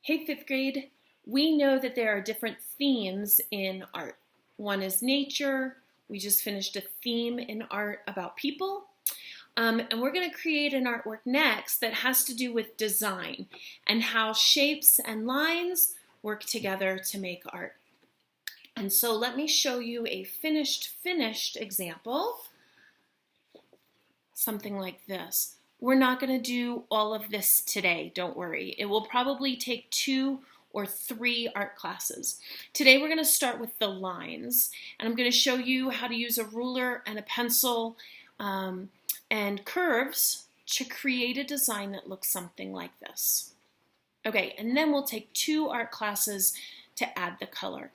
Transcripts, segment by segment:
Hey, fifth grade. We know that there are different themes in art. One is nature. We just finished a theme in art about people. And we're going to create an artwork next that has to do with design and how shapes and lines work together to make art. And so let me show you a finished example. Something like this. We're not going to do all of this today, don't worry. It will probably take 2 or 3 art classes. Today we're going to start with the lines, and I'm going to show you how to use a ruler and a pencil and curves to create a design that looks something like this. Okay, and then we'll take 2 art classes to add the color.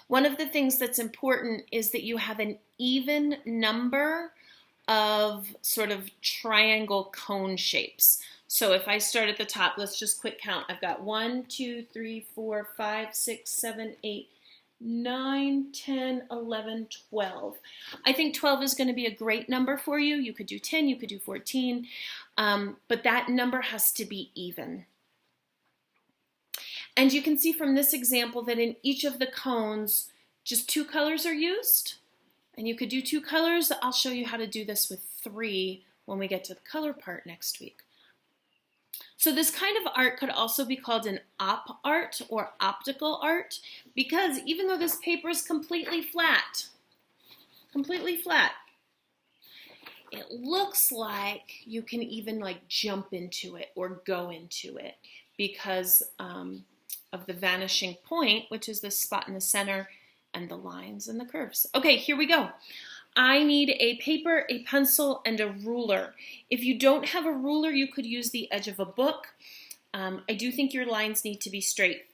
One of the things that's important is that you have an even number of sort of triangle cone shapes. So if I start at the top, let's just quick count. I've got 1, 2, 3, 4, 5, 6, 7, 8, 9, 10, 11, 12. I think 12 is going to be a great number for you. You could do 10, you could do 14, but that number has to be even. And you can see from this example that in each of the cones, just 2 colors are used. And you could do 2 colors. I'll show you how to do this with 3 when we get to the color part next week. So this kind of art could also be called an op art or optical art, because even though this paper is completely flat, it looks like you can even like jump into it or go into it because of the vanishing point, which is this spot in the center, and the lines and the curves. Okay, here we go. I need a paper, a pencil, and a ruler. If you don't have a ruler, you could use the edge of a book. I do think your lines need to be straight.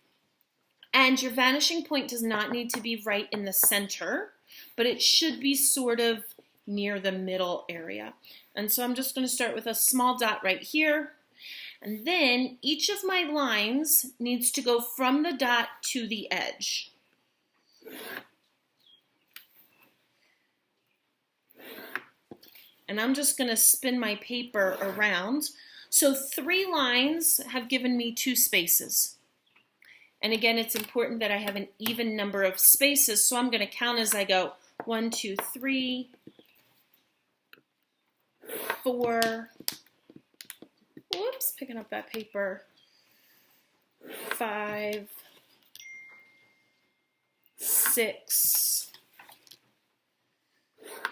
And your vanishing point does not need to be right in the center, but it should be sort of near the middle area. And so I'm just going to start with a small dot right here. And then each of my lines needs to go from the dot to the edge. And I'm just going to spin my paper around. So 3 lines have given me 2 spaces. And again, it's important that I have an even number of spaces, so I'm going to count as I go. 1, 2, 3, 4, whoops, picking up that paper, 5, 6,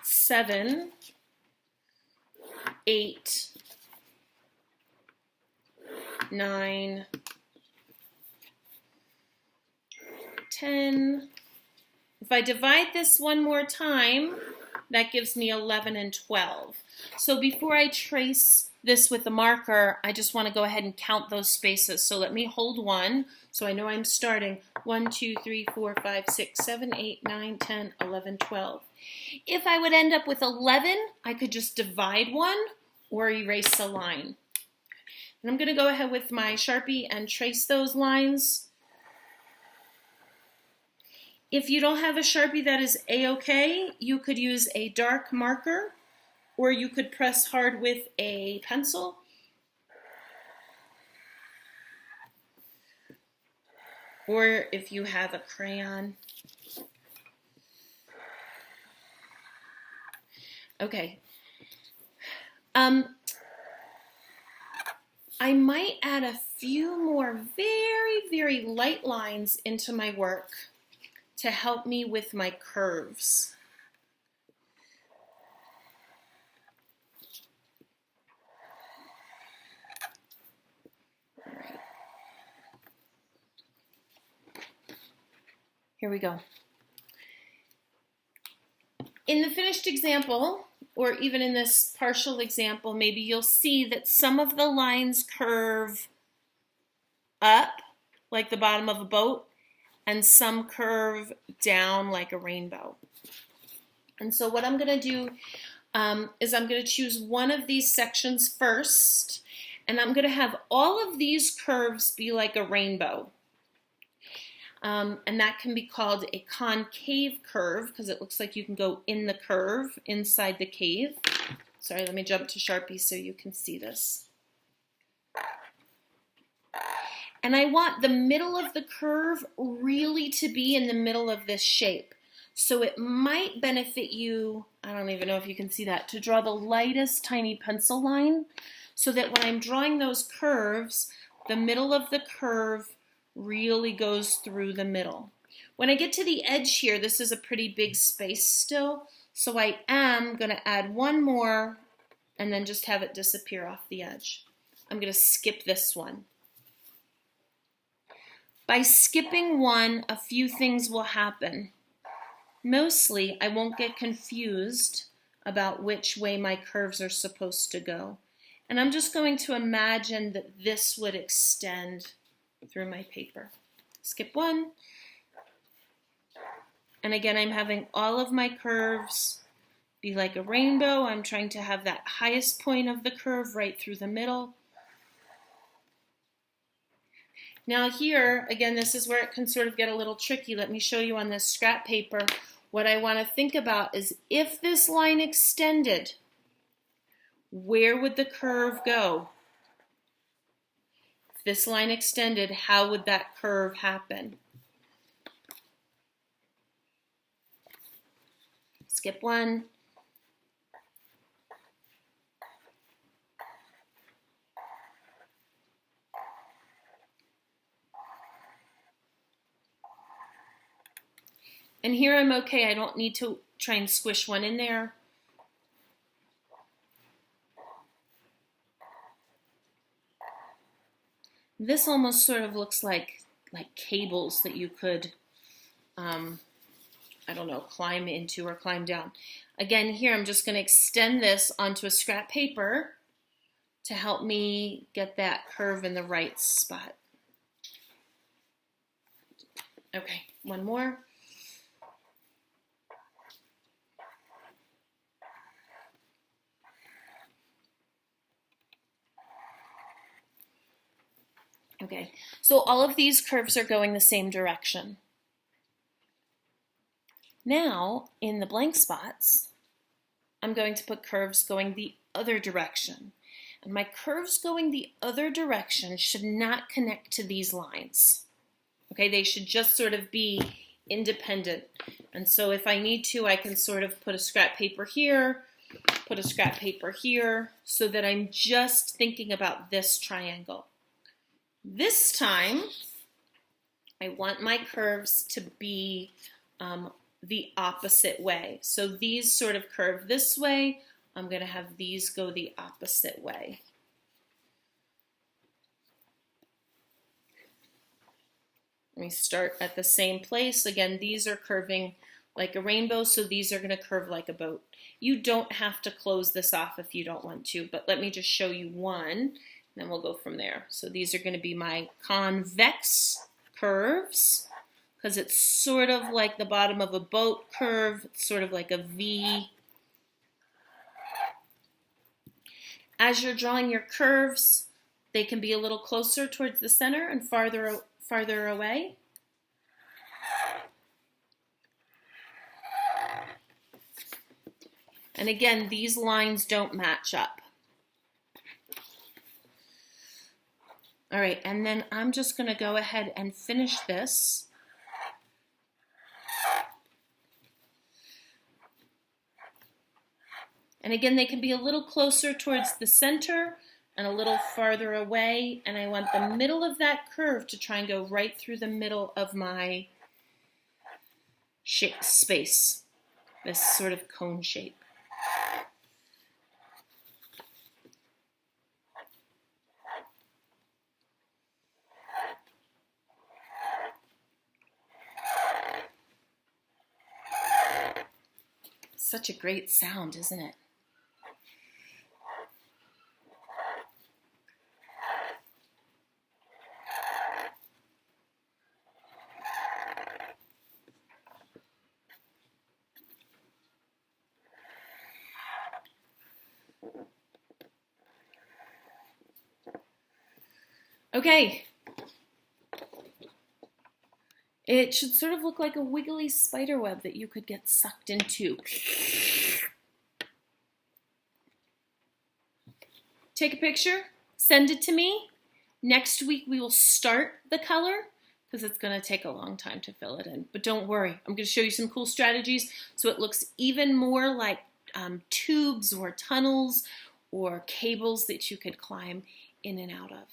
7, 8, 9, 10. If I divide this one more time, that gives me 11 and 12. So before I trace this with a marker, I just want to go ahead and count those spaces. So let me hold 1, so I know I'm starting. 1, 2, 3, 4, 5, 6, 7, 8, 9, 10, 11, 12. If I would end up with 11, I could just divide 1 or erase a line. And I'm going to go ahead with my Sharpie and trace those lines. If you don't have a Sharpie, that is a-okay. You could use a dark marker, or you could press hard with a pencil. Or if you have a crayon. Okay. I might add a few more very, very light lines into my work to help me with my curves. All right. Here we go. In the finished example, or even in this partial example, maybe you'll see that some of the lines curve up like the bottom of a boat, and some curve down like a rainbow. And so what I'm going to do is I'm going to choose one of these sections first, and I'm going to have all of these curves be like a rainbow. And that can be called a concave curve because it looks like you can go in the curve inside the cave. Sorry, let me jump to Sharpie so you can see this. And I want the middle of the curve really to be in the middle of this shape. So it might benefit you, I don't even know if you can see that, to draw the lightest tiny pencil line so that when I'm drawing those curves, the middle of the curve really goes through the middle. When I get to the edge here, this is a pretty big space still, so I am going to add one more and then just have it disappear off the edge. I'm going to skip this one. By skipping one, a few things will happen. Mostly, I won't get confused about which way my curves are supposed to go. And I'm just going to imagine that this would extend through my paper. Skip one. And again, I'm having all of my curves be like a rainbow. I'm trying to have that highest point of the curve right through the middle. Now here, again, this is where it can sort of get a little tricky. Let me show you on this scrap paper. What I want to think about is if this line extended, where would the curve go? If this line extended, how would that curve happen? Skip one. And here I'm okay. I don't need to try and squish one in there. This almost sort of looks like cables that you could, I don't know, climb into or climb down. Again, here I'm just going to extend this onto a scrap paper to help me get that curve in the right spot. Okay, one more. Okay, so all of these curves are going the same direction. Now, in the blank spots, I'm going to put curves going the other direction. And my curves going the other direction should not connect to these lines. Okay, they should just sort of be independent. And so if I need to, I can sort of put a scrap paper here, put a scrap paper here, so that I'm just thinking about this triangle. This time, I want my curves to be the opposite way. So these sort of curve this way. I'm going to have these go the opposite way. Let me start at the same place. Again, these are curving like a rainbow, so these are going to curve like a boat. You don't have to close this off if you don't want to, but let me just show you one. Then we'll go from there. So these are going to be my convex curves because it's sort of like the bottom of a boat curve. It's sort of like a V. As you're drawing your curves, they can be a little closer towards the center and farther away. And again, these lines don't match up. All right, and then I'm just going to go ahead and finish this. And again, they can be a little closer towards the center and a little farther away. And I want the middle of that curve to try and go right through the middle of my space, this sort of cone shape. Such a great sound, isn't it? Okay. It should sort of look like a wiggly spider web that you could get sucked into. Take a picture, send it to me. Next week we will start the color because it's going to take a long time to fill it in. But don't worry, I'm going to show you some cool strategies so it looks even more like tubes or tunnels or cables that you could climb in and out of.